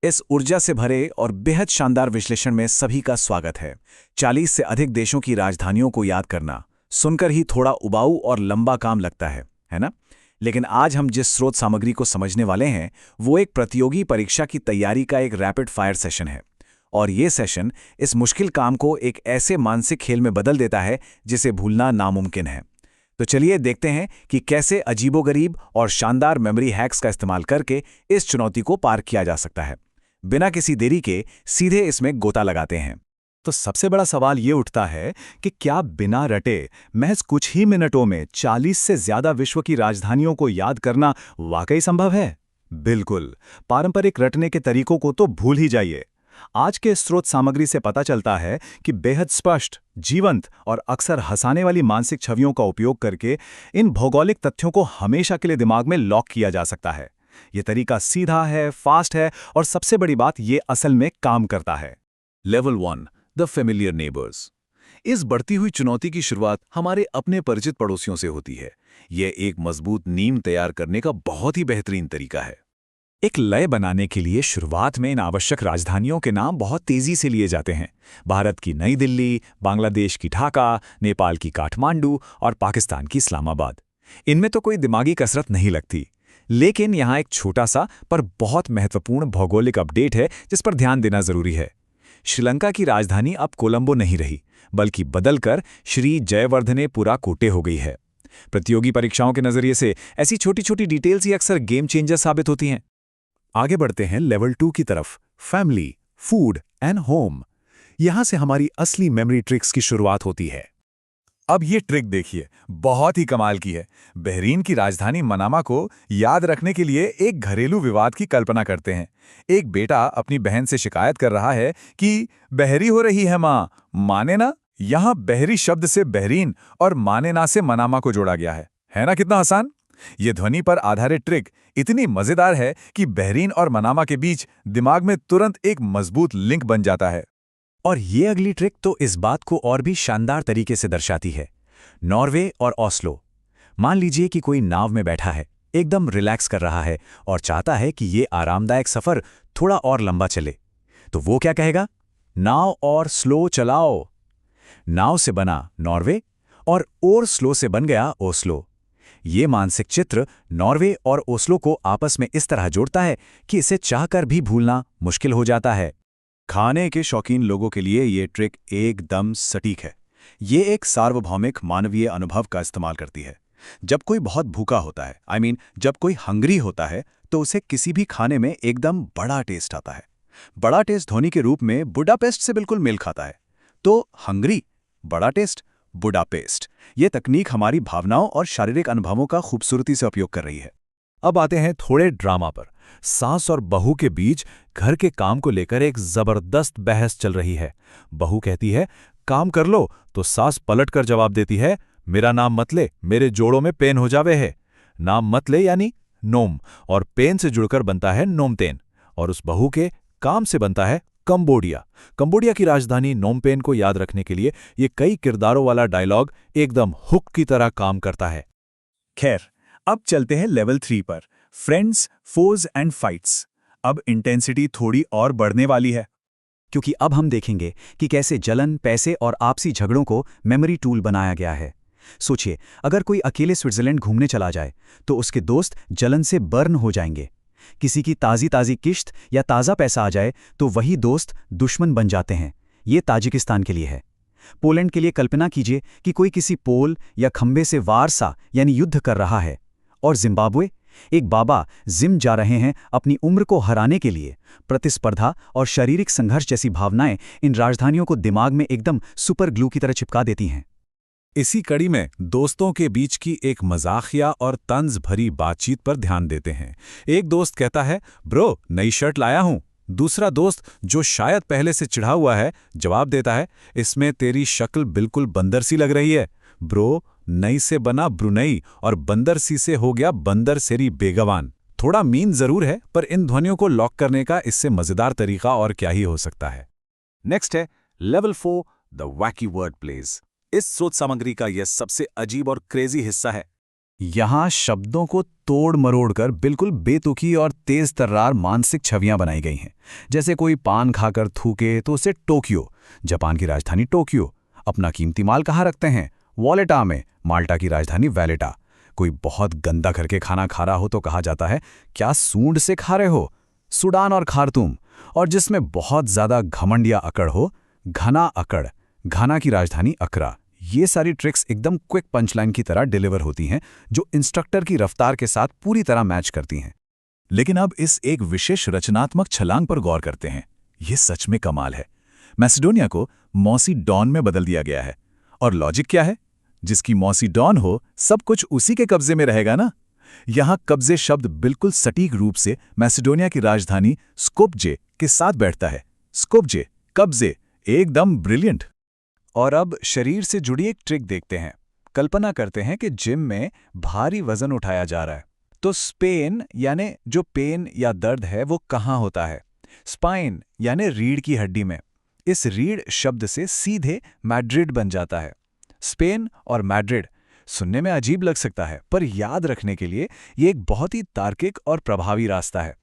इस ऊर्जा से भरे और बेहद शानदार विश्लेषण में सभी का स्वागत है। 40 से अधिक देशों की राजधानियों को याद करना सुनकर ही थोड़ा उबाऊ और लंबा काम लगता है ना? लेकिन आज हम जिस स्रोत सामग्री को समझने वाले हैं वो एक प्रतियोगी परीक्षा की तैयारी का एक रैपिड फायर सेशन है। और ये सेशन इस मुश्किल काम को एक ऐसे मानसिक खेल में बदल देता है जिसे भूलना नामुमकिन है। तो चलिए देखते हैं कि कैसे अजीबोगरीब और शानदार मेमोरी हैक्स का इस्तेमाल करके इस चुनौती को पार किया जा सकता है। बिना किसी देरी के सीधे इसमें गोता लगाते हैं। तो सबसे बड़ा सवाल ये उठता है कि क्या बिना रटे महज कुछ ही मिनटों में 40 से ज्यादा विश्व की राजधानियों को याद करना वाकई संभव है? बिल्कुल। पारंपरिक रटने के तरीकों को तो भूल ही जाइए। आज के स्रोत सामग्री से पता चलता है कि बेहद स्पष्ट, जीवंत और अक्सर हंसाने वाली मानसिक छवियों का उपयोग करके इन भौगोलिक तथ्यों को हमेशा के लिए दिमाग में लॉक किया जा सकता है। ये तरीका सीधा है, फास्ट है और सबसे बड़ी बात ये असल में काम करता है। Level 1 the familiar neighbours. इस बढ़ती हुई चुनौती की शुरुआत हमारे अपने परिचित पड़ोसियों से होती है। यह एक मजबूत नींव तैयार करने का बहुत ही बेहतरीन तरीका है। एक लय बनाने के लिए शुरुआत में इन आवश्यक राजधानियों के नाम बहुत तेजी से लिए जाते हैं। भारत की नई दिल्ली, बांग्लादेश की ढाका, नेपाल की काठमांडू और पाकिस्तान की इस्लामाबाद। इनमें तो कोई दिमागी कसरत नहीं लगती। लेकिन यहाँ एक छोटा सा पर बहुत महत्वपूर्ण भौगोलिक अपडेट है जिस पर ध्यान देना जरूरी है। श्रीलंका की राजधानी अब कोलंबो नहीं रही, बल्कि बदलकर श्री जयवर्धनेपुरा कोटे हो गई है। प्रतियोगी परीक्षाओं के नजरिए से ऐसी छोटी छोटी डिटेल्स ही अक्सर गेम चेंजर साबित होती हैं। आगे बढ़ते हैं लेवल 2 की तरफ, फैमिली, फूड एंड होम। यहां से हमारी असली मेमोरी ट्रिक्स की शुरुआत होती है। अब ये ट्रिक देखिए, बहुत ही कमाल की है। बहरीन की राजधानी मनामा को याद रखने के लिए एक घरेलू विवाद की कल्पना करते हैं। एक बेटा अपनी बहन से शिकायत कर रहा है कि बहरी हो रही है माँ, माने ना। यहाँ बहरी शब्द से बहरीन और माने ना से मनामा को जोड़ा गया है ना? कितना आसान। ये ध्वनि पर आधारित ट्रिक इतनी मजेदार है कि बहरीन और मनामा के बीच दिमाग में तुरंत एक मजबूत लिंक बन जाता है। और ये अगली ट्रिक तो इस बात को और भी शानदार तरीके से दर्शाती है। नॉर्वे और ओस्लो। मान लीजिए कि कोई नाव में बैठा है, एकदम रिलैक्स कर रहा है और चाहता है कि ये आरामदायक सफर थोड़ा और लंबा चले। तो वो क्या कहेगा? नाव और स्लो चलाओ। नाव से बना नॉर्वे और स्लो से बन गया ओस्लो। ये मानसिक चित्र नॉर्वे और ओस्लो को आपस में इस तरह जोड़ता है कि इसे चाहकर भी भूलना मुश्किल हो जाता है। खाने के शौकीन लोगों के लिए ये ट्रिक एकदम सटीक है। ये एक सार्वभौमिक मानवीय अनुभव का इस्तेमाल करती है। जब कोई बहुत भूखा होता है, जब कोई हंग्री होता है, तो उसे किसी भी खाने में एकदम बड़ा टेस्ट आता है। बड़ा टेस्ट ध्वनि के रूप में बुडापेस्ट से बिल्कुल मेल खाता है। तो हंग्री, बड़ा टेस्ट, बुडापेस्ट। ये तकनीक हमारी भावनाओं और शारीरिक अनुभवों का खूबसूरती से उपयोग कर रही है। अब आते हैं थोड़े ड्रामा पर। सास और बहू के बीच घर के काम को लेकर एक जबरदस्त बहस चल रही है। बहू कहती है काम कर लो, तो सास पलट कर जवाब देती है मेरा नाम मत ले, मेरे जोड़ों में पेन हो जावे है। नाम मत ले यानी नोम, और पेन से जुड़कर बनता है नोमतेन, और उस बहू के काम से बनता है कंबोडिया। कंबोडिया की राजधानी नोमपेन को याद रखने के लिए ये कई किरदारों वाला डायलॉग एकदम हुक की तरह काम करता है। खैर, अब चलते हैं लेवल 3 पर, फ्रेंड्स, फोज एंड फाइट्स। अब इंटेंसिटी थोड़ी और बढ़ने वाली है, क्योंकि अब हम देखेंगे कि कैसे जलन, पैसे और आपसी झगड़ों को मेमोरी टूल बनाया गया है। सोचिए, अगर कोई अकेले स्विट्जरलैंड घूमने चला जाए तो उसके दोस्त जलन से बर्न हो जाएंगे। किसी की ताज़ी किश्त या ताज़ा पैसा आ जाए तो वही दोस्त दुश्मन बन जाते हैं। ये ताजिकिस्तान के लिए है। पोलैंड के लिए कल्पना कीजिए कि कोई किसी पोल या खंबे से वारसा यानी युद्ध कर रहा है। और जिम्बाब्वे, एक बाबा जिम जा रहे हैं अपनी उम्र को हराने के लिए। प्रतिस्पर्धा और शारीरिक संघर्ष जैसी भावनाएं इन राजधानियों को दिमाग में एकदम सुपर ग्लू की तरह चिपका देती हैं। इसी कड़ी में दोस्तों के बीच की एक मजाकिया और तंज भरी बातचीत पर ध्यान देते हैं। एक दोस्त कहता है ब्रो, नई शर्ट लाया हूं। दूसरा दोस्त, जो शायद पहले से चिढ़ा हुआ है, जवाब देता है इसमें तेरी शक्ल बिल्कुल बंदर सी लग रही है। ब्रो, नई से बना ब्रुनई और बंदर सी से हो गया बंदर सेरी बेगवान। थोड़ा मीन जरूर है, पर इन ध्वनियों को लॉक करने का इससे मजेदार तरीका और क्या ही हो सकता है। नेक्स्ट है level 4 the wacky word plays. इस स्रोत सामग्री का यह सबसे अजीब और क्रेजी हिस्सा है। यहाँ शब्दों को तोड़ मरोड़ कर बिल्कुल बेतुकी और तेज तर्रार मानसिक छवियां बनाई गई हैं। जैसे कोई पान खाकर थूके तो उसे टोक्यो, जापान की राजधानी टोक्यो। अपना कीमती माल कहाँ रखते हैं? वॉलेटा में, माल्टा की राजधानी वैलेटा। कोई बहुत गंदा करके खाना खा रहा हो तो कहा जाता है, क्या सूंड से खा रहे हो? सूडान और खार्तूम। और जिसमें बहुत ज्यादा घमंड या अकड़ हो, घना अकड़, घाना की राजधानी अकरा। ये सारी ट्रिक्स एकदम क्विक पंचलाइन की तरह डिलीवर होती हैं, जो इंस्ट्रक्टर की रफ्तार के साथ पूरी तरह मैच करती हैं। लेकिन अब इस एक विशेष रचनात्मक छलांग पर गौर करते हैं। ये सच में कमाल है। मैसेडोनिया को मौसी डॉन में बदल दिया गया है। और लॉजिक क्या है? जिसकी मौसी डॉन हो, सब कुछ उसी के कब्जे में रहेगा ना। यहां कब्जे शब्द बिल्कुल सटीक रूप से मैसेडोनिया की राजधानी स्कोपजे के साथ बैठता है। स्कोपजे, कब्जे, एकदम ब्रिलियंट। और अब शरीर से जुड़ी एक ट्रिक देखते हैं। कल्पना करते हैं कि जिम में भारी वजन उठाया जा रहा है, तो स्पेन यानी जो पेन या दर्द है वो कहाँ होता है? स्पाइन यानी रीढ़ की हड्डी में। इस रीढ़ शब्द से सीधे मैड्रिड बन जाता है। स्पेन और मैड्रिड सुनने में अजीब लग सकता है, पर याद रखने के लिए ये एक बहुत ही तार्किक और प्रभावी रास्ता है।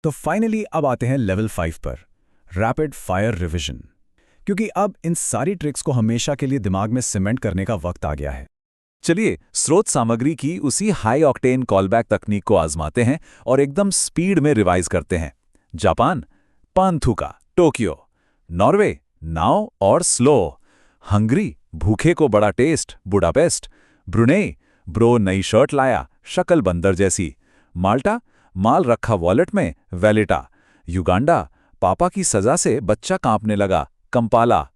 तो फाइनली अब आते हैं लेवल 5 पर, रैपिड फायर रिवीजन। क्योंकि अब इन सारी ट्रिक्स को हमेशा के लिए दिमाग में सीमेंट करने का वक्त आ गया है। चलिए स्रोत सामग्री की उसी हाई ऑक्टेन कॉलबैक तकनीक को आजमाते हैं और एकदम स्पीड में रिवाइज करते हैं। जापान, पानथुका, टोक्यो। नॉर्वे, नाव और स्लो। हंगरी, भूखे को बड़ा टेस्ट, बुडापेस्ट। ब्रुनेई, ब्रो नई शर्ट लाया, शक्ल बंदर जैसी। माल्टा, माल रखा वॉलेट में, वैलेटा। युगांडा, पापा की सजा से बच्चा कांपने लगा, कंपाला।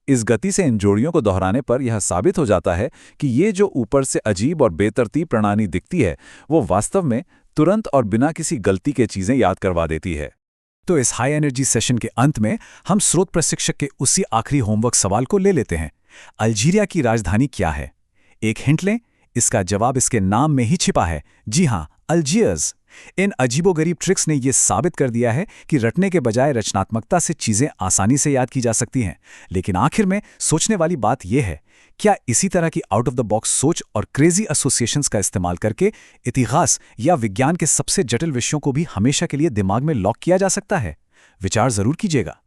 इस गति से इन जोड़ियों को दोहराने पर यह साबित हो जाता है कि ये जो ऊपर से अजीब और बेतरतीब प्रणाली दिखती है, वो वास्तव में तुरंत और बिना किसी गलती के चीजें याद करवा देती है। तो इस हाई एनर्जी सेशन के अंत में हम स्रोत प्रशिक्षक के उसी आखिरी होमवर्क सवाल को ले लेते हैं। अल्जीरिया की राजधानी क्या है? एक हिंट लें, इसका जवाब इसके नाम में ही छिपा है। जी हां, अल्जियर्स। इन अजीबोगरीब ट्रिक्स ने यह साबित कर दिया है कि रटने के बजाय रचनात्मकता से चीजें आसानी से याद की जा सकती हैं। लेकिन आखिर में सोचने वाली बात यह है, क्या इसी तरह की आउट ऑफ द बॉक्स सोच और क्रेजी एसोसिएशंस का इस्तेमाल करके इतिहास या विज्ञान के सबसे जटिल विषयों को भी हमेशा के लिए दिमाग में लॉक किया जा सकता है? विचार जरूर कीजिएगा।